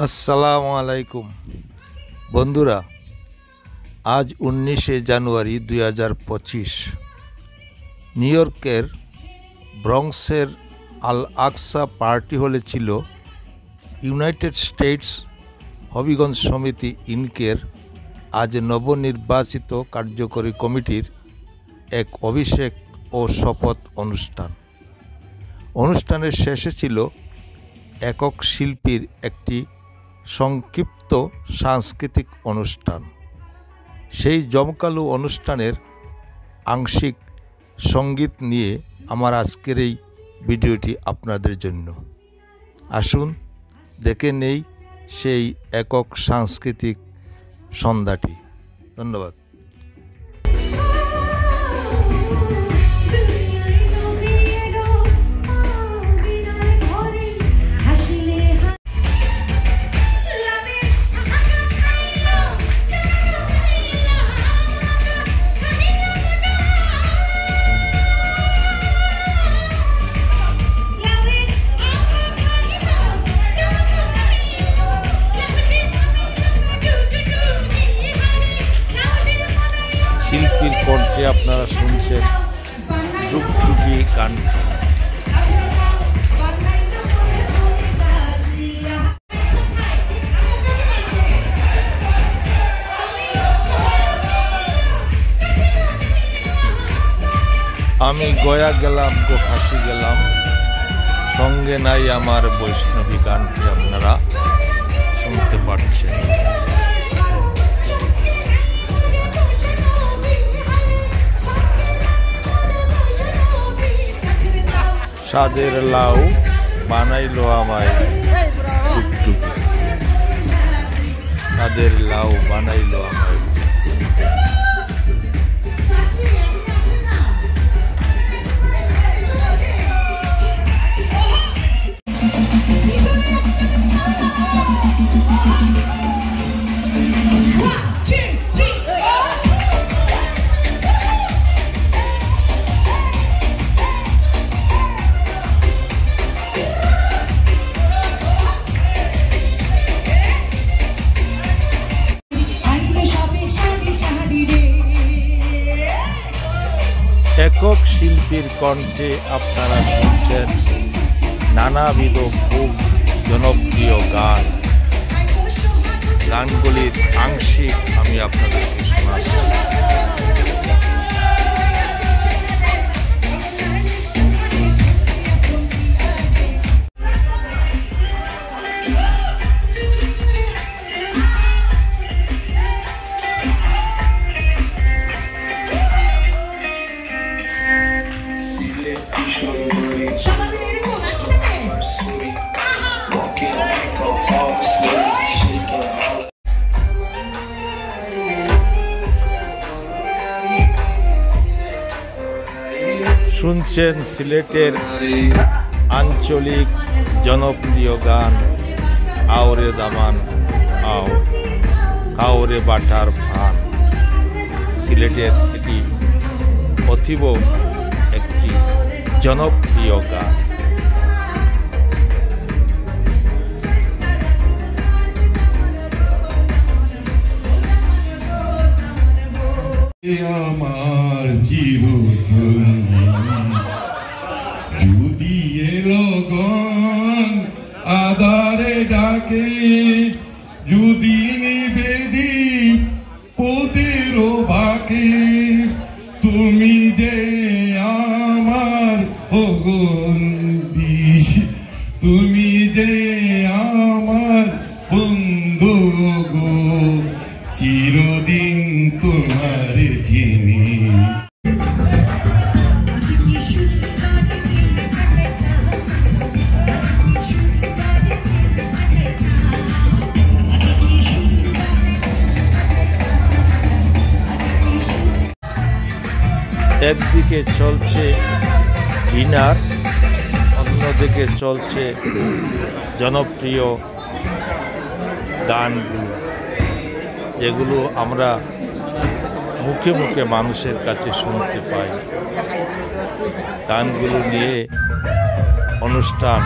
আসসালামু আলাইকুম বন্ধুরা, আজ 19শে জানুয়ারি 2025 নিউ ইয়র্কের ব্রঙ্কসের আল আকসা পার্টি হলে ছিল ইউনাইটেড স্টেটস হবিগঞ্জ সমিতি ইনকের আজ নবনির্বাচিত কার্যকরী কমিটির এক অভিষেক ও শপথ অনুষ্ঠানের শেষে ছিল একক শিল্পীর একটি সংক্ষিপ্ত সাংস্কৃতিক অনুষ্ঠান। সেই জমকালো অনুষ্ঠানের আংশিক সঙ্গীত নিয়ে আমার আজকের এই ভিডিওটি আপনাদের জন্য। আসুন দেখে নেই সেই একক সাংস্কৃতিক সন্ধ্যাটি। ধন্যবাদ। শিল্পীর কণ্ঠে আপনারা শুনছেন যুগযুগী গান। আমি গয়া গেলাম গো ফাঁসি গেলাম, সঙ্গে নাই আমার বৈষ্ণবী গানটি আপনারা শুনতে পাচ্ছেন। সাদের লাউ বানাইলো আমায় টুকটুকি, সাদের লাউ বানাইলো আমায়। একক শিল্পীর কণ্ঠে আপনারা শুনছেন নানাবিধ খুব জনপ্রিয় গান। গানগুলির আংশিক আমি আপনাদেরকে শোনাচ্ছি। শুনছেন সিলেটের আঞ্চলিক জনপ্রিয় গান আওরে দামান আও কাউরে বাটার ফান। সিলেটের এটি অতীব একটি জনপ্রিয় গান। আমার চিরসঙ্গী যদি এলো গন আধারে ডাকে, যদি নিবেদি পোতের বাকে, তুমি যে আমার অগন্তি, তুমি যে আমার বন্ধু গো, চিরদিন তোমার চিনি। একদিকে চলছে ডিনার, অন্যদিকে চলছে জনপ্রিয় গানগুলো, যেগুলো আমরা মুখে মুখে মানুষের কাছে শুনতে পাই। গানগুলো নিয়ে অনুষ্ঠান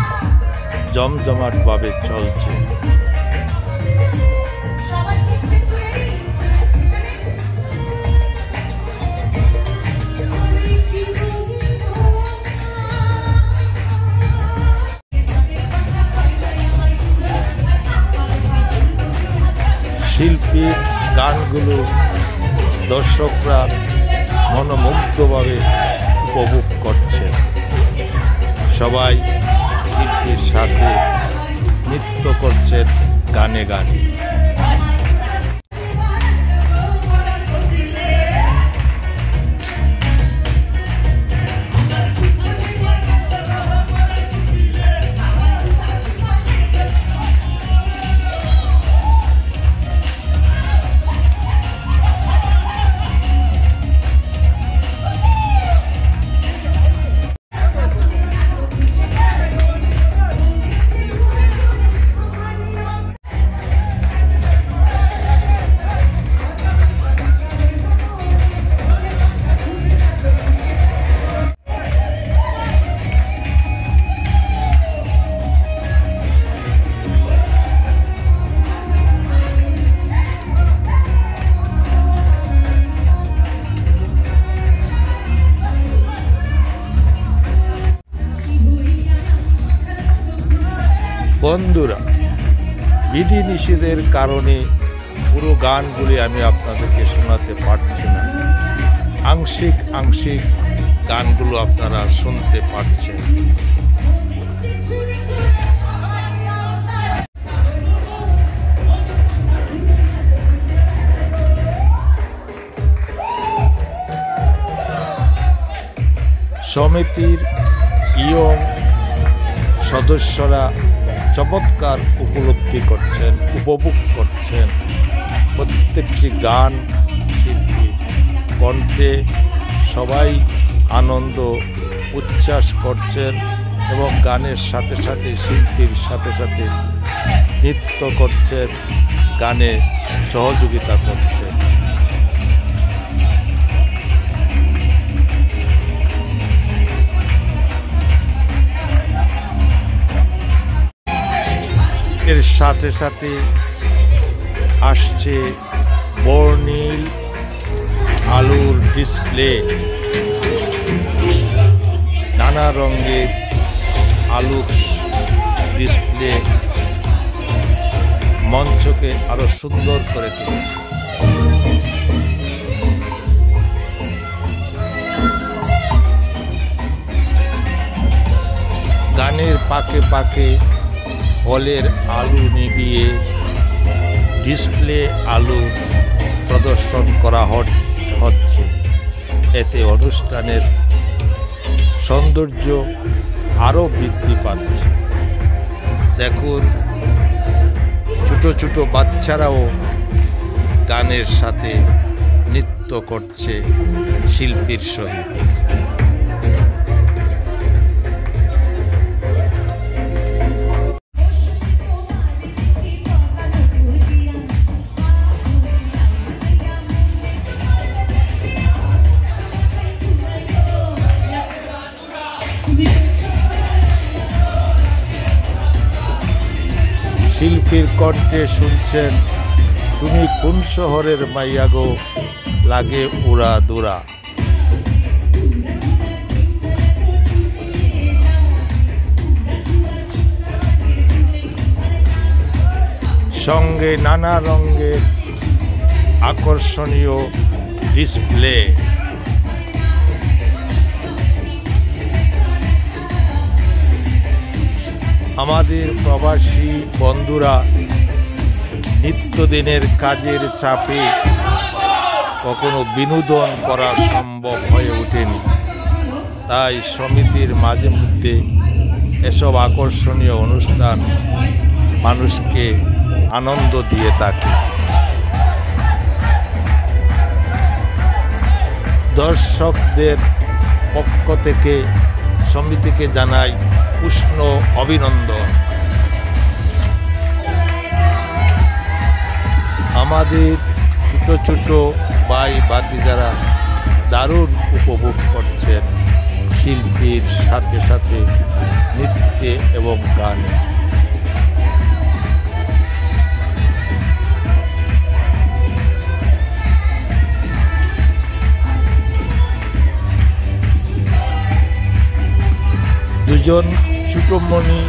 জমজমাটভাবে চলছে। শিল্পীর গানগুলো দর্শকরা মনোমুগ্ধভাবে উপভোগ করছে। সবাই শিল্পীর সাথে নৃত্য করছেন গানে গানে। বন্ধুরা, বিধিনিষেধের কারণে পুরো গানগুলি আমি আপনাদেরকে শোনাতে পারছি না। আংশিক আংশিক গানগুলো আপনারা শুনতে পারছেন। সমিতির ইয়ং সদস্যরা চমৎকার উপলব্ধি করছেন, উপভোগ করছেন প্রত্যেকটি গান। শিল্পী কণ্ঠে সবাই আনন্দ উচ্ছ্বাস করছেন এবং গানের সাথে সাথে শিল্পীর সাথে সাথে নৃত্য করছেন, গানে সহযোগিতা করছেন। এর সাথে সাথে আসছে বর্ণিল আলুর ডিসপ্লে, নানা রঙের আলুর ডিসপ্লে মঞ্চকে আরো সুন্দর করে তুলেছে। গানের পাকে পাকে হলের আলো নিভিয়ে ডিসপ্লে আলো প্রদর্শন করা হচ্ছে। এতে অনুষ্ঠানের সৌন্দর্য আরো বৃদ্ধি পাচ্ছে। দেখুন, ছোট ছোট বাচ্চারাও গানের সাথে নৃত্য করছে শিল্পীর সহিত। শিল্পীর কণ্ঠে শুনছেন, তুমি কোন শহরের মাইয়া গো, লাগে উড়া দুরা। সঙ্গে নানা রঙের আকর্ষণীয় ডিসপ্লে। আমাদের প্রবাসী বন্ধুরা নিত্যদিনের কাজের চাপে কখনো বিনোদন করা সম্ভব হয়ে ওঠেনি, তাই সমিতির মাঝে মধ্যে এসব আকর্ষণীয় অনুষ্ঠান মানুষকে আনন্দ দিয়ে থাকে। দর্শকদের পক্ষ থেকে সমিতিকে জানাই উষ্ণ অভিনন্দন। আমাদের ছোট ছোট ভাই ভাতিজারা দারুণ উপভোগ করছেন শিল্পীর সাথে সাথে নৃত্যে এবং গানে। দুইজন ছোটমণি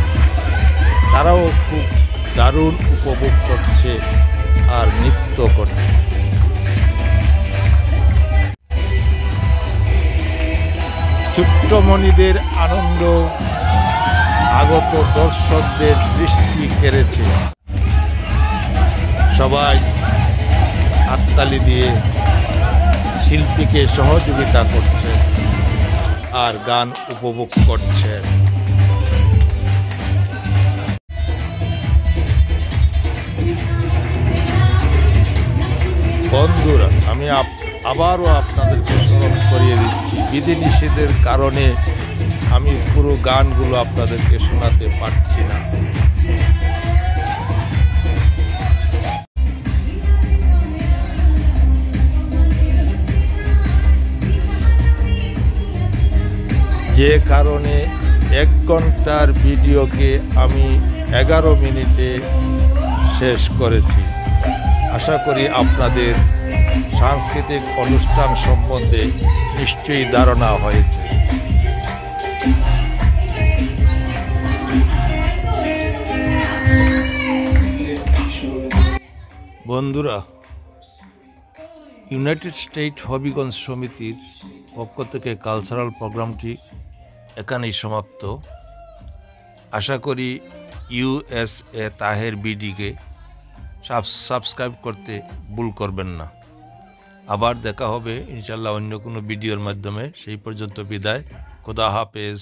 তারাও খুব দারুণ উপভোগ করছে আর নৃত্য করছে। ছোট্টমণিদের আনন্দ আগত দর্শকদের দৃষ্টি কেড়েছে। সবাই হাততালি দিয়ে শিল্পীকে সহযোগিতা করছে আর গান উপভোগ করছে। বন্ধুরা, আমি আবারও আপনাদেরকে স্মরণ করিয়ে দিচ্ছি, বিধিনিষেধের কারণে আমি পুরো গানগুলো আপনাদেরকে শোনাতে পারছি না। যে কারণে 1 ঘন্টার ভিডিওকে আমি 11 মিনিটে শেষ করেছি। আশা করি আপনাদের সাংস্কৃতিক অনুষ্ঠান সম্বন্ধে নিশ্চয়ই ধারণা হয়েছে। বন্ধুরা, ইউনাইটেড স্টেট হবিগঞ্জ সমিতির পক্ষ থেকে কালচারাল প্রোগ্রামটি এখানেই সমাপ্ত। আশা করি USA তাহের বিডিকে সাবস্ক্রাইব করতে ভুল করবেন না। আবার দেখা হবে ইনশাল্লাহ অন্য কোনো ভিডিওর মাধ্যমে। সেই পর্যন্ত বিদায়। খোদা হাফেজ।